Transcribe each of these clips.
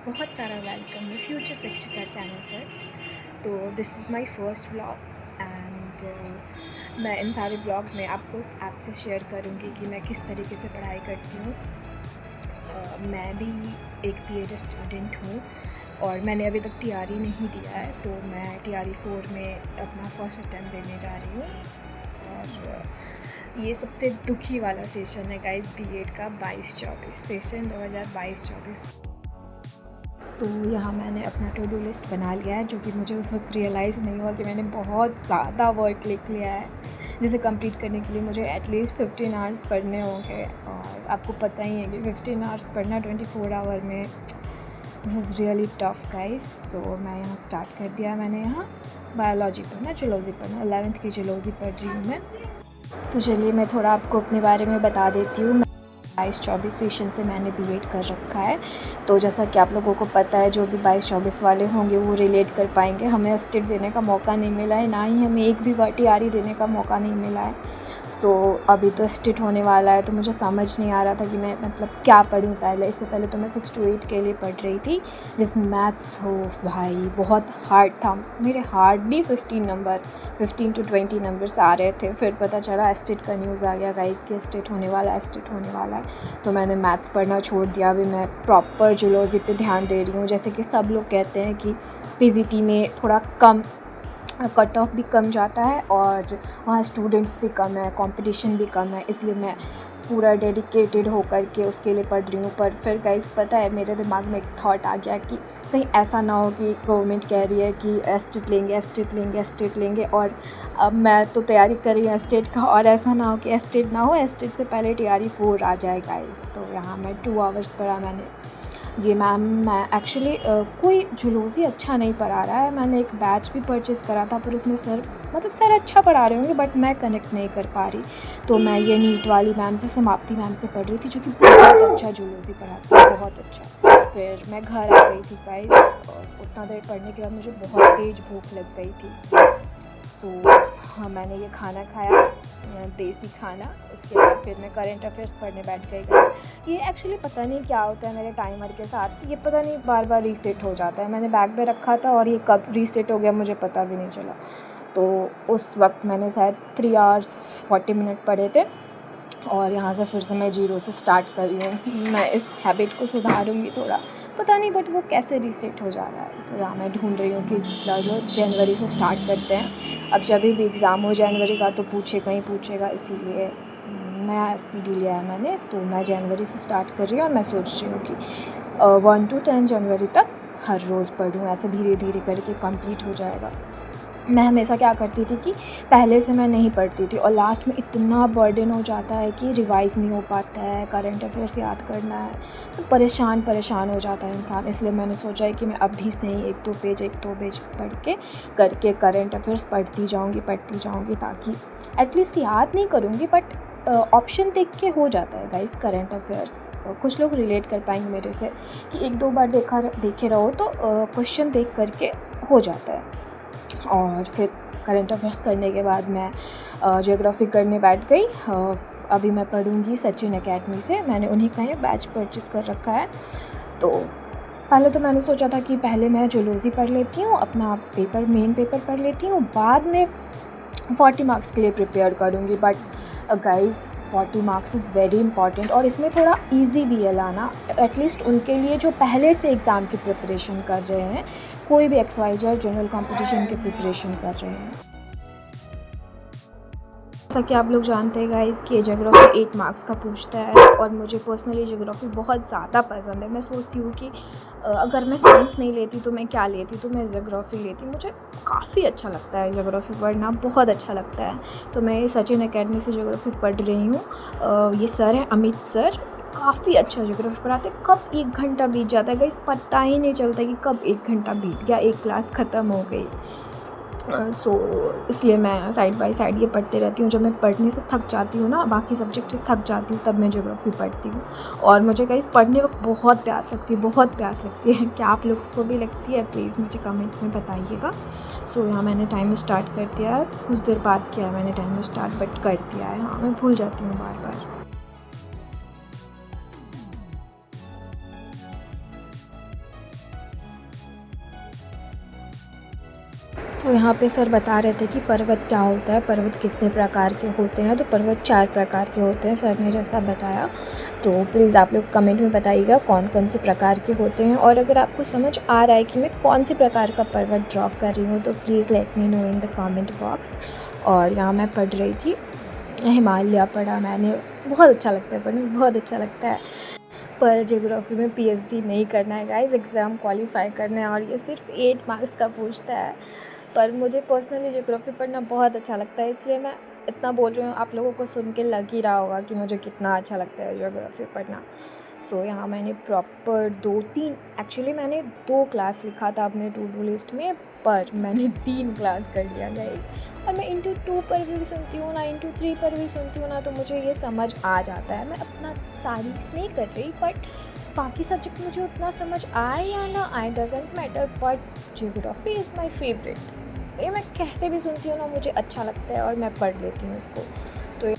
बहुत सारा वेलकम है फ्यूचर शिक्षिका चैनल पर। तो this is my first vlog and मैं इन सारे ब्लॉग में आपसे शेयर करूँगी कि मैं किस तरीके से पढ़ाई करती हूँ। मैं भी एक बीएड स्टूडेंट हूँ और मैंने अभी तक टीआरई नहीं दिया है, तो मैं टीआरई 4 में अपना फर्स्ट अटैम्प्ट देने जा रही हूँ। और ये सबसे दुखी वाला सेशन है गाइस, बीएड का 22-24 सेशन 2022-24। तो यहाँ मैंने अपना टू डू लिस्ट बना लिया है, जो कि मुझे उस वक्त रियलाइज़ नहीं हुआ कि मैंने बहुत ज़्यादा वर्क लिख लिया है, जिसे कंप्लीट करने के लिए मुझे एटलीस्ट 15 आवर्स पढ़ने होंगे। और आपको पता ही है कि 15 आवर्स पढ़ना 24 आवर में this is really tough guys. So मैं यहाँ स्टार्ट कर दिया। मैंने यहाँ बायोलॉजी पढ़ना, जूलॉजी पढ़ना, 11th की जूलॉजी पढ़ रही हूँ मैं। तो चलिए मैं थोड़ा आपको अपने बारे में बता देती हूँ। 22-24 सेशन से मैंने बीएड कर रखा है। तो जैसा कि आप लोगों को पता है, जो भी 22-24 वाले होंगे वो रिलेट कर पाएंगे। हमें स्टेट देने का मौका नहीं मिला है, ना ही हमें एक भी बार टीआरई देने का मौका नहीं मिला है। सो अभी तो स्टेट होने वाला है, तो मुझे समझ नहीं आ रहा था कि मैं क्या पढ़ूँ पहले। इससे पहले तो मैं 6 to 8 के लिए पढ़ रही थी, जिसमें मैथ्स हो भाई बहुत हार्ड था। मेरे हार्डली 15 to 20 नंबर्स आ रहे थे। फिर पता चला स्टेट का न्यूज़ आ गया गाइस कि स्टेट होने वाला है, तो मैंने मैथ्स पढ़ना छोड़ दिया। अभी मैं प्रॉपर जूलॉजी पे ध्यान दे रही हूँ। जैसे कि सब लोग कहते हैं कि पीजीटी में थोड़ा कम कट ऑफ भी कम जाता है और वहाँ स्टूडेंट्स भी कम है, कंपटीशन भी कम है, इसलिए मैं पूरा डेडिकेटेड होकर के उसके लिए पढ़ रही हूँ। पर फिर गाइस पता है, मेरे दिमाग में एक थॉट आ गया कि कहीं ऐसा ना हो कि गवर्नमेंट कह रही है कि एस्टेट लेंगे और अब मैं तो तैयारी कर रही हूँ एस्टेट का, और ऐसा ना हो कि एस्टेट ना हो, एस्टेट से पहले टीआरई 4 आ जाए गाइस। तो यहाँ मैं 2 आवर्स पढ़ा मैंने। ये मैं एक्चुअली कोई जूलॉजी अच्छा नहीं पढ़ा रहा है। मैंने एक बैच भी परचेज़ करा था, पर उसमें सर अच्छा पढ़ा रहे होंगे, बट मैं कनेक्ट नहीं कर पा रही। तो मैं ये नीट वाली मैम से, समाप्ति मैम से पढ़ रही थी, जो कि बहुत अच्छा जूलॉजी पढ़ाती है, बहुत अच्छा। फिर मैं घर आ गई थी गाइस, और उतना देर पढ़ने के बाद मुझे बहुत तेज़ भूख लग गई थी। सो हाँ, मैंने ये खाना खाया, देसी खाना। उसके बाद फिर मैं करंट अफेयर्स पढ़ने बैठ गई। ये एक्चुअली पता नहीं क्या होता है मेरे टाइमर के साथ, ये पता नहीं बार बार रीसेट हो जाता है। मैंने बैग में रखा था और ये कब रीसेट हो गया मुझे पता भी नहीं चला। तो उस वक्त मैंने शायद 3 hours 40 minute पढ़े थे, और यहाँ से फिर से मैं 0 से स्टार्ट कर रही हूँ। मैं इस हैबिट को सुधारूँगी थोड़ा, पता नहीं बट वो कैसे रीसेट हो जा रहा है। तो यहाँ मैं ढूंढ रही हूँ कि चलो जनवरी से स्टार्ट करते हैं। अब जब भी एग्ज़ाम हो जनवरी का तो पूछेगा, इसीलिए नया एसपीडी लिया है मैंने। तो मैं जनवरी से स्टार्ट कर रही हूँ और मैं सोच रही हूँ कि 1 to 10 जनवरी तक हर रोज़ पढ़ूँ। ऐसे धीरे धीरे करके कंप्लीट हो जाएगा। मैं हमेशा क्या करती थी कि पहले से मैं नहीं पढ़ती थी, और लास्ट में इतना बर्डन हो जाता है कि रिवाइज़ नहीं हो पाता है, करंट अफेयर्स याद करना है, तो परेशान हो जाता है इंसान। इसलिए मैंने सोचा है कि मैं अभी से ही एक दो पेज पढ़ के करके करंट अफेयर्स पढ़ती जाऊँगी, ताकि एटलीस्ट याद नहीं करूँगी बट ऑप्शन देख के हो जाता है गाइस करंट अफेयर्स। कुछ लोग रिलेट कर पाएंगे मेरे से कि एक दो बार देखे रहो तो क्वेश्चन देख करके हो जाता है। और फिर करंट अफेयर्स करने के बाद मैं ज्योग्राफी करने बैठ गई। अभी मैं पढ़ूंगी सचिन एकेडमी से, मैंने उन्हीं का ये बैच परचेज़ कर रखा है। तो पहले तो मैंने सोचा था कि पहले मैं जूलॉजी पढ़ लेती हूँ, अपना मेन पेपर पढ़ लेती हूँ, बाद में 40 मार्क्स के लिए प्रिपेयर करूँगी। But guys 40 marks is very important, और इसमें थोड़ा इजी भी है लाना, एटलीस्ट उनके लिए जो पहले से एग्ज़ाम की प्रिपरेशन कर रहे हैं, कोई भी XYZ जनरल कंपटीशन की प्रिपरेशन कर रहे हैं। जैसा कि आप लोग जानते हैं गाइस कि ज्योग्राफी 8 मार्क्स का पूछता है, और मुझे पर्सनली ज्योग्राफी बहुत ज़्यादा पसंद है। मैं सोचती हूँ कि अगर मैं साइंस नहीं लेती तो मैं क्या लेती, तो मैं ज्योग्राफी लेती। मुझे काफ़ी अच्छा लगता है ज्योग्राफी पढ़ना, बहुत अच्छा लगता है। तो मैं सचिन एकेडमी से ज्योग्राफी पढ़ रही हूँ। ये सर हैं अमित सर, काफ़ी अच्छा ज्योग्राफी पढ़ाते। कब 1 घंटा बीत जाता है गाइस, पता ही नहीं चलता कि कब 1 घंटा बीत गया, एक क्लास ख़त्म हो गई। सो इसलिए मैं साइड बाय साइड ये पढ़ते रहती हूँ। जब मैं पढ़ने से थक जाती हूँ ना, बाकी सब्जेक्ट से थक जाती हूँ, तब मैं ज्योग्राफी पढ़ती हूँ। और मुझे गाइस पढ़ने वक्त बहुत प्यास लगती है। क्या आप लोगों को भी लगती है? प्लीज़ मुझे कमेंट में बताइएगा। सो यहाँ मैंने टाइम स्टार्ट कर दिया है, कुछ देर बाद किया है मैंने टाइम स्टार्ट, बट कर दिया है। हाँ, मैं भूल जाती हूँ बार बार। तो यहाँ पे सर बता रहे थे कि पर्वत क्या होता है, पर्वत कितने प्रकार के होते हैं। तो पर्वत 4 प्रकार के होते हैं सर ने जैसा बताया। तो प्लीज़ आप लोग कमेंट में बताइएगा कौन कौन से प्रकार के होते हैं, और अगर आपको समझ आ रहा है कि मैं कौन से प्रकार का पर्वत ड्रॉ कर रही हूँ तो please let me know in the comment box. और यहाँ मैं पढ़ रही थी, हिमालय पढ़ा मैंने, बहुत अच्छा लगता है पढ़ने, बहुत अच्छा लगता है। पर ज्योग्राफी में पीएचडी नहीं करना है गाइस, एग्ज़ाम क्वालिफाई करना है और ये सिर्फ 8 मार्क्स का पूछता है। पर मुझे पर्सनली ज्योग्राफी पढ़ना बहुत अच्छा लगता है, इसलिए मैं इतना बोल रही हूँ। आप लोगों को सुन के लग ही रहा होगा कि मुझे कितना अच्छा लगता है ज्योग्राफी पढ़ना। सो यहाँ मैंने प्रॉपर 2-3 एक्चुअली मैंने 2 क्लास लिखा था अपने टू डू लिस्ट में, पर मैंने 3 क्लास कर लिया गाइस। और मैं इंटू 2 पर भी सुनती हूँ ना, इंटू 3 पर भी सुनती हूँ ना, तो मुझे ये समझ आ जाता है। मैं अपना तारीफ नहीं कर रही, बट बाकी सब्जेक्ट मुझे उतना समझ आए या ना आए doesn't matter, but geography is my favourite. ये मैं कैसे भी सुनती हूँ ना, मुझे अच्छा लगता है और मैं पढ़ लेती हूँ इसको। तो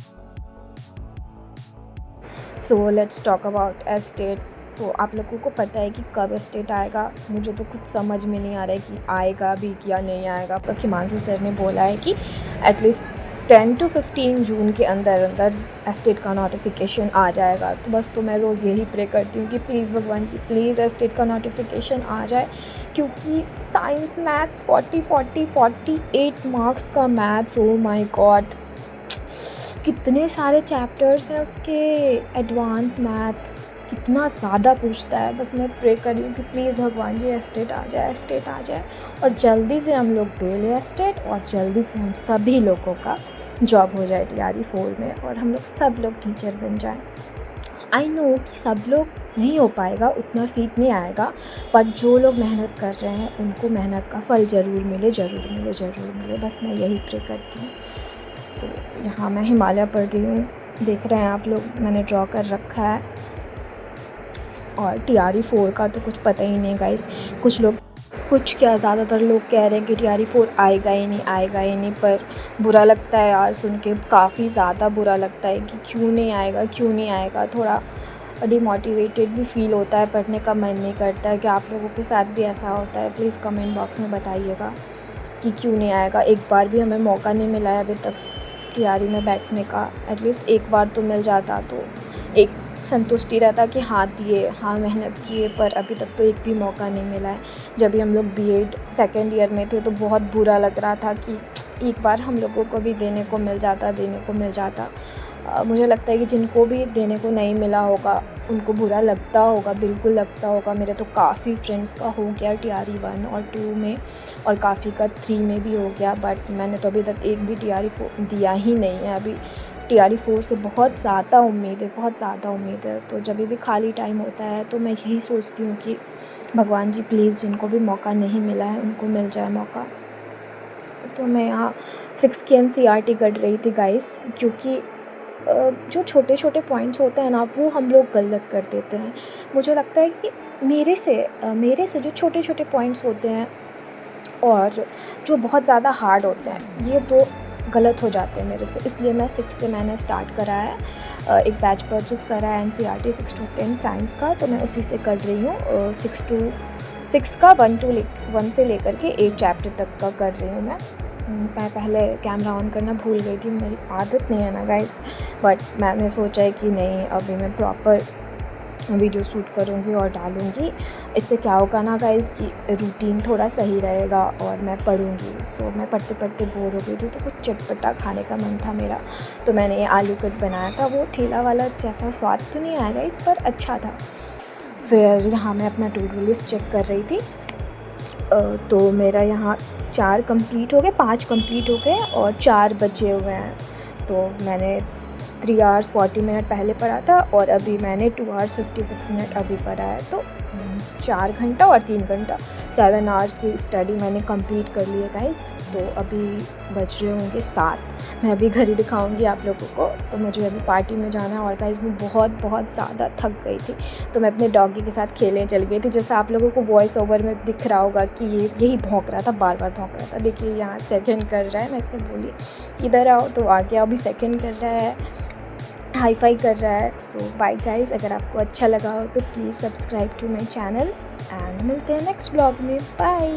so let's talk about estate. तो आप लोगों को पता है कि कब एस्टेट आएगा, मुझे तो कुछ समझ में नहीं आ रहा है कि आएगा भी या नहीं आएगा। पर हिमांशु सर ने बोला है कि एटलीस्ट 10 to 15 जून के अंदर अंदर एस्टेट का नोटिफिकेशन आ जाएगा। तो बस तो मैं रोज़ यही प्रे करती हूँ कि प्लीज़ भगवान जी प्लीज़ एस्टेट का नोटिफिकेशन आ जाए, क्योंकि साइंस मैथ्स 48 मार्क्स का मैथ्स, ओ माय गॉड कितने सारे चैप्टर्स हैं उसके, एडवांस मैथ कितना ज़्यादा पूछता है। बस मैं प्रे कर रही हूँ कि प्लीज़ भगवान जी एस्टेट आ जाए, एस्टेट आ जाए और जल्दी से हम लोग दे लें एस्टेट, और जल्दी से हम सभी लोगों का जॉब हो जाए TRE 4 में और हम लोग सब लोग टीचर बन जाएं। आई नो कि सब लोग नहीं हो पाएगा, उतना सीट नहीं आएगा, पर जो लोग मेहनत कर रहे हैं उनको मेहनत का फल ज़रूर मिले, ज़रूर मिले, ज़रूर मिले। बस मैं यही प्रे करती हूँ। सो यहाँ मैं हिमालय पढ़ रही हूँ, देख रहे हैं आप लोग, मैंने ड्रॉ कर रखा है। और TRE 4 का तो कुछ पता ही नहीं गाइस। कुछ क्या ज़्यादातर लोग कह रहे हैं कि TRE 4 आएगा ही नहीं, आएगा ही नहीं। पर बुरा लगता है यार सुन के, काफ़ी ज़्यादा बुरा लगता है कि क्यों नहीं आएगा, क्यों नहीं आएगा। थोड़ा डिमोटिवेटेड भी फील होता है, पढ़ने का मन नहीं करता है। कि आप लोगों के साथ भी ऐसा होता है? प्लीज़ कमेंट बॉक्स में बताइएगा कि क्यों नहीं आएगा। एक बार भी हमें मौका नहीं मिला है अभी तक TRE में बैठने का, एटलीस्ट एक बार तो मिल जाता तो एक संतुष्टि रहता कि हाँ दिए, हाँ मेहनत किए। पर अभी तक तो एक भी मौका नहीं मिला है। जब भी हम लोग BEd सेकेंड ईयर में थे तो बहुत बुरा लग रहा था कि एक बार हम लोगों को भी देने को मिल जाता। मुझे लगता है कि जिनको भी देने को नहीं मिला होगा उनको बुरा लगता होगा, बिल्कुल लगता होगा। मेरे तो काफ़ी फ्रेंड्स का हो गया TRE 1 और 2 में, और काफ़ी का 3 में भी हो गया, बट मैंने तो अभी तक एक भी TRE 4 दिया ही नहीं है। अभी TRE 4 से बहुत ज़्यादा उम्मीद है, बहुत ज़्यादा उम्मीद है। तो जब भी खाली टाइम होता है तो मैं यही सोचती हूँ कि भगवान जी प्लीज़ जिनको भी मौका नहीं मिला है उनको मिल जाए मौका। तो मैं यहाँ 6 की NCERT कर रही थी गाइस, क्योंकि जो छोटे छोटे पॉइंट्स होते हैं ना वो हम लोग गलत कर देते हैं। मुझे लगता है कि मेरे से जो छोटे छोटे पॉइंट्स होते हैं और जो बहुत ज़्यादा हार्ड होते हैं, ये दो गलत हो जाते हैं मेरे से। इसलिए मैं 6 से मैंने स्टार्ट करा है, एक बैच परचेज़ करा है NCERT 6 to 10 साइंस का। तो मैं उसी से कर रही हूँ 6 का 1 से लेकर के 8 चैप्टर तक का कर रही हूँ मैं। पहले कैमरा ऑन करना भूल गई थी, मेरी आदत नहीं है ना गाइस, बट मैंने सोचा है कि नहीं अभी मैं प्रॉपर वीडियो शूट करूँगी और डालूँगी। इससे क्या होगा ना गाइस कि रूटीन थोड़ा सही रहेगा और मैं पढ़ूँगी। तो मैं पढ़ते पढ़ते बोर हो गई थी तो कुछ चटपटा खाने का मन था मेरा, तो मैंने ये आलू कट बनाया था। वो ठेला वाला जैसा स्वाद तो नहीं आया गाइस, पर अच्छा था। फिर यहाँ मैं अपना टू डू लिस्ट चेक कर रही थी, तो मेरा यहाँ 4 कंप्लीट हो गए, 5 कंप्लीट हो गए और 4 बचे हुए हैं। तो मैंने 3 hours 40 minute पहले पढ़ा था और अभी मैंने 2 hours 56 minute अभी पढ़ा है। तो 4 घंटा और 3 घंटा 7 hours की स्टडी मैंने कंप्लीट कर ली है गाइस। तो अभी बज रहे होंगे 7, मैं अभी घर ही दिखाऊंगी आप लोगों को। तो मुझे अभी पार्टी में जाना है और गाइस मैं बहुत ज़्यादा थक गई थी, तो मैं अपने डॉगी के साथ खेलने चली गई थी। जैसा आप लोगों को वॉइस ओवर में दिख रहा होगा कि ये यही भौंक रहा था, बार भौंक रहा था। देखिए यहाँ सेकंड कर रहा है, मैं इससे बोली इधर आओ तो आ गया, अभी सेकंड कर रहा है, हाई फाई कर रहा है। सो बाय गाइस, अगर आपको अच्छा लगा हो तो please subscribe to my channel and मिलते हैं नेक्स्ट ब्लॉग में। बाय।